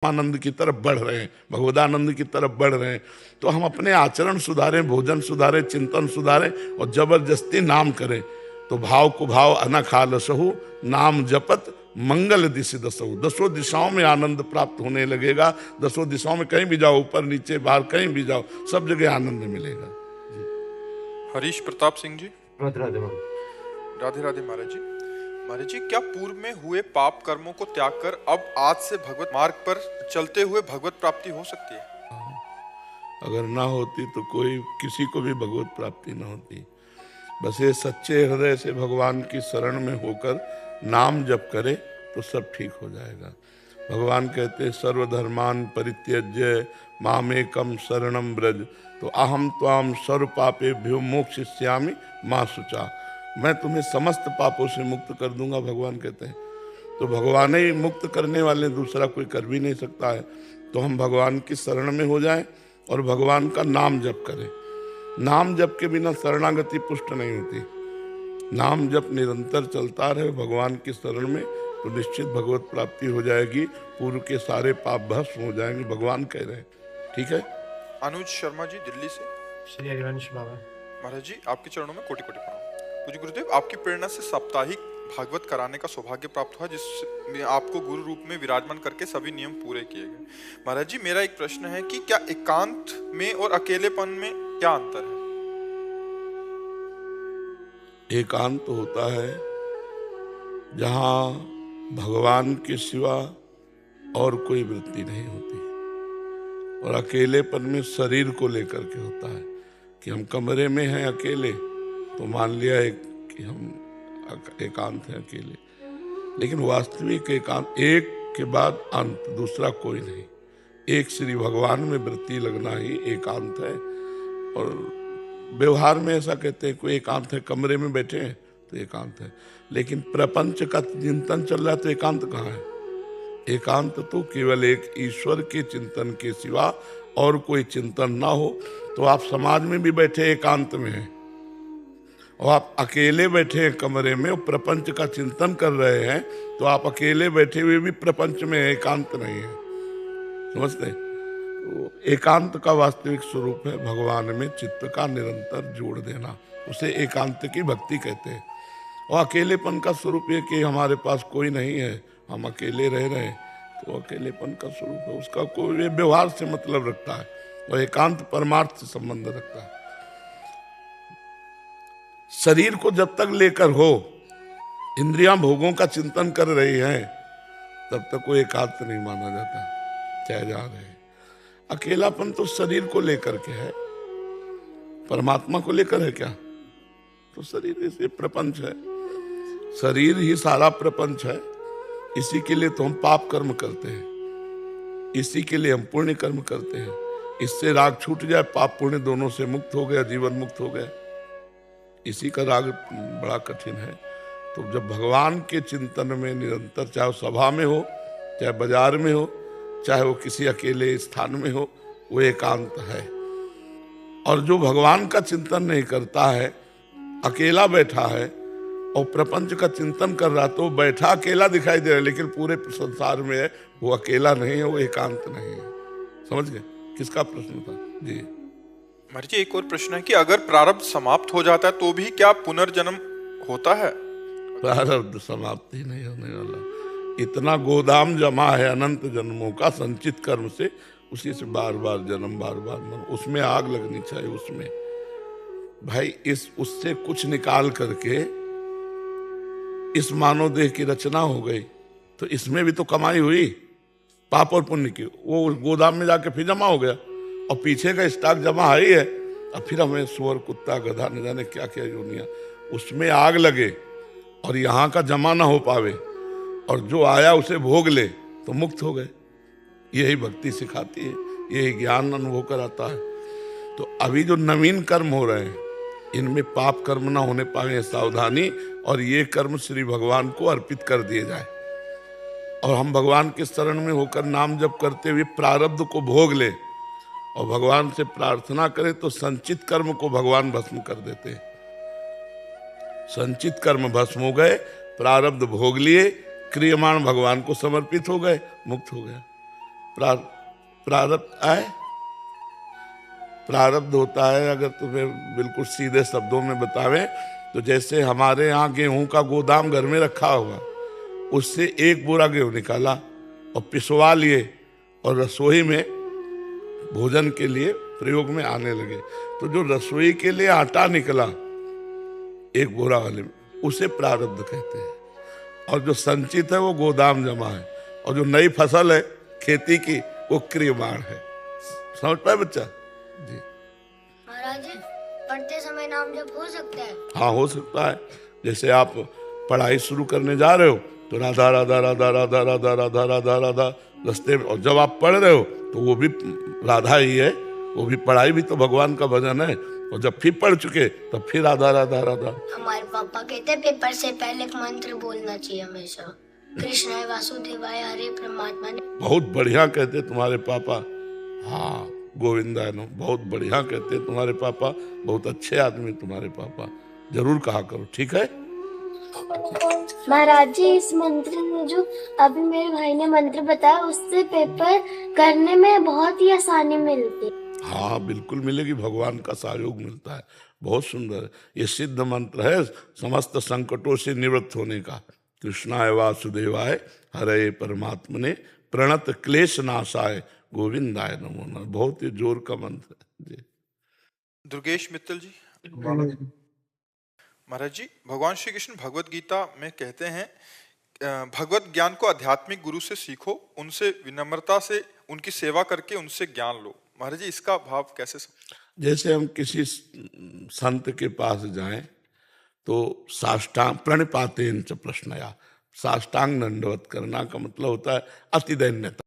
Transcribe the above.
आनंद की तरफ बढ़ रहे हैं, भगवदानंद की तरफ बढ़ रहे हैं, तो हम अपने आचरण सुधारें, भोजन सुधारें, चिंतन सुधारें और जबरदस्ती नाम करें। तो भाव को भाव अनखालसहु नाम जपत मंगल दिशि दसहु। दसों दिशाओं में आनंद प्राप्त होने लगेगा। दसों दिशाओं में कहीं भी जाओ, ऊपर नीचे बाहर कहीं भी जाओ, सब जगह आनंद मिलेगा। हरीश प्रताप सिंह जी। राधे राधे राधे राधे महाराज जी। महाराज जी, क्या पूर्व में हुए पाप कर्मों को त्याग कर अब आज से भगवत मार्ग पर चलते हुए भगवत प्राप्ति हो सकती है? अगर ना होती तो कोई किसी को भी भगवत प्राप्ति ना होती। बस ये सच्चे हृदय से भगवान की शरण में होकर नाम जप करे तो सब ठीक हो जाएगा। भगवान कहते सर्वधर्मान परित्यज्य मामेकम शरणम ब्रज, तो अहम त्वाम सर्व पापेभ्यो मोक्षयिष्यामि मां शुचा। मैं तुम्हें समस्त पापों से मुक्त कर दूंगा, भगवान कहते हैं। तो भगवान ही मुक्त करने वाले, दूसरा कोई कर भी नहीं सकता है। तो हम भगवान की शरण में हो जाएं और भगवान का नाम जप करें। नाम जप के बिना शरणागति पुष्ट नहीं होती। नाम जप निरंतर चलता रहे भगवान की शरण में, तो निश्चित भगवत प्राप्ति हो जाएगी। पूर्व के सारे पाप भस्म हो जाएंगे, भगवान कह रहे हैं। ठीक है। अनुज शर्मा जी, दिल्ली से। श्री हरिवंश बाबा। महाराज जी, आपके चरणों में कोटि कोटि प्रणाम। पूज्य गुरुदेव, आपकी प्रेरणा से साप्ताहिक भागवत कराने का सौभाग्य प्राप्त हुआ, जिसमें आपको गुरु रूप में विराजमान करके सभी नियम पूरे किए गए। महाराज जी, मेरा एक प्रश्न है कि क्या एकांत में और अकेलेपन में क्या अंतर है? एकांत होता है जहां भगवान के सिवा और कोई वृत्ति नहीं होती, और अकेलेपन में शरीर को लेकर के होता है कि हम कमरे में हैं अकेले, तो मान लिया कि हम एकांत हैं अकेले। लेकिन वास्तविक एकांत एक के बाद अंत, दूसरा कोई नहीं। एक श्री भगवान में वृत्ति लगना ही एकांत है। और व्यवहार में ऐसा कहते हैं कोई एकांत है, कमरे में बैठे हैं तो एकांत है, लेकिन प्रपंच का चिंतन चल रहा है तो एकांत कहाँ है? एकांत तो केवल एक ईश्वर के चिंतन के सिवा और कोई चिंतन ना हो। तो आप समाज में भी बैठे एकांत में हैं, और आप अकेले बैठे हैं कमरे में और प्रपंच का चिंतन कर रहे हैं, तो आप अकेले बैठे हुए भी प्रपंच में एकांत नहीं है। समझते? तो एकांत का वास्तविक स्वरूप है भगवान में चित्त का निरंतर जोड़ देना, उसे एकांत की भक्ति कहते हैं। और अकेलेपन का स्वरूप ये कि हमारे पास कोई नहीं है, हम अकेले रह रहे हैं, तो अकेलेपन का स्वरूप है। उसका कोई व्यवहार से मतलब रखता है, और एकांत परमार्थ से संबंध रखता है। शरीर को जब तक लेकर हो, इंद्रियां भोगों का चिंतन कर रही हैं, तब तक वो एकांत नहीं माना जाता, चाहे जा रहे हैं। अकेलापन तो शरीर को लेकर के है, परमात्मा को लेकर है क्या? तो शरीर इसे प्रपंच है, शरीर ही सारा प्रपंच है। इसी के लिए तो हम पाप कर्म करते हैं, इसी के लिए हम पुण्य कर्म करते हैं। इससे राग छूट जाए, पाप पुण्य दोनों से मुक्त हो गया, जीवन मुक्त हो गया। इसी का राग बड़ा कठिन है। तो जब भगवान के चिंतन में निरंतर, चाहे वो सभा में हो, चाहे बाजार में हो, चाहे वो किसी अकेले स्थान में हो, वो एकांत है। और जो भगवान का चिंतन नहीं करता है, अकेला बैठा है और प्रपंच का चिंतन कर रहा, तो बैठा अकेला दिखाई दे रहा है, लेकिन पूरे संसार में है, वो अकेला नहीं है, वो एकांत नहीं है। समझ गए? किसका प्रश्न था जी? महाराज जी, एक और प्रश्न है कि अगर प्रारब्ध समाप्त हो जाता है तो भी क्या पुनर्जन्म होता है? प्रारब्ध समाप्ति नहीं होने वाला। इतना गोदाम जमा है अनंत जन्मों का संचित कर्म से, उसी से बार बार जन्म, बार बार मरण। उसमें आग लगनी चाहिए। उसमें भाई उससे कुछ निकाल करके इस मानव देह की रचना हो गई, तो इसमें भी तो कमाई हुई पाप और पुण्य की। वो गोदाम में जाके फिर जमा हो गया, और पीछे का स्टॉक जमा है ही है। अब फिर हमें सुअर, कुत्ता, गधा, न जाने क्या क्या योनियां, उसमें आग लगे और यहाँ का जमा ना हो पावे, और जो आया उसे भोग ले, तो मुक्त हो गए। यही भक्ति सिखाती है, यही ज्ञान अनुभव कराता है। तो अभी जो नवीन कर्म हो रहे हैं, इनमें पाप कर्म ना होने पाए, सावधानी। और ये कर्म श्री भगवान को अर्पित कर दिए जाए, और हम भगवान के शरण में होकर नाम जप करते हुए प्रारब्ध को भोग ले, और भगवान से प्रार्थना करें, तो संचित कर्म को भगवान भस्म कर देते हैं। संचित कर्म भस्म हो गए, प्रारब्ध भोग लिए, क्रियमाण भगवान को समर्पित हो गए, मुक्त हो गया। प्रारब्ध आए, प्रारब्ध होता है। अगर तुम्हें बिल्कुल सीधे शब्दों में बतावें तो जैसे हमारे यहाँ गेहूं का गोदाम घर में रखा हुआ, उससे एक बोरा गेहूं निकाला और पिसवा लिए और रसोई में भोजन के लिए प्रयोग में आने लगे। तो जो रसोई के लिए आटा निकला एक बोरा वाले में, उसे प्रारब्ध कहते हैं। और जो संचित है वो गोदाम जमा है, और जो नई फसल है खेती की वो क्रियमाण है। समझ पाए बच्चा जी? महाराज पढ़ते समय नाम जप हो सकता है? हाँ, हो सकता है। जैसे आप पढ़ाई शुरू करने जा रहे हो तो राधा राधा राधा राधा राधा राधा राधा राधा रास्ते में, और जब आप पढ़ रहे हो तो वो भी राधा ही है, वो भी पढ़ाई भी तो भगवान का भजन है। और जब फिर पढ़ चुके तब फिर राधा राधा राधा। हमारे पापा कहते हैं पेपर से पहले एक मंत्र बोलना चाहिए हमेशा, कृष्णाय वासुदेवाय हरे परमात्मा ने। बहुत बढ़िया कहते तुम्हारे पापा। हाँ, गोविंदाय नमः, बहुत बढ़िया कहते तुम्हारे पापा, बहुत अच्छे आदमी तुम्हारे पापा। जरूर कहा करो, ठीक है? महाराज जी, इस मंत्र में जो अभी मेरे भाई ने मंत्र बताया उससे पेपर करने में बहुत ही आसानी मिलती है। हाँ, बिल्कुल मिलेगी, भगवान का सहयोग मिलता है। बहुत सुंदर है। ये सिद्ध मंत्र है समस्त संकटों से निवृत्त होने का। कृष्णाय वासुदेवाय हरे परमात्मने प्रणत क्लेश नाशाय गोविंदाय नमो नमः। बहुत ही जोर का मंत्र है जी। दुर्गेश मित्तल जी। महाराज जी, भगवान श्री कृष्ण भगवत गीता में कहते हैं भगवत ज्ञान को आध्यात्मिक गुरु से सीखो, उनसे विनम्रता से उनकी सेवा करके उनसे ज्ञान लो। महाराज जी, इसका भाव कैसे जैसे हम किसी संत के पास जाएं तो साष्टांग प्रणिपातेन च प्रश्नया, साष्टांग दंडवत करना का मतलब होता है अति दैन्यता।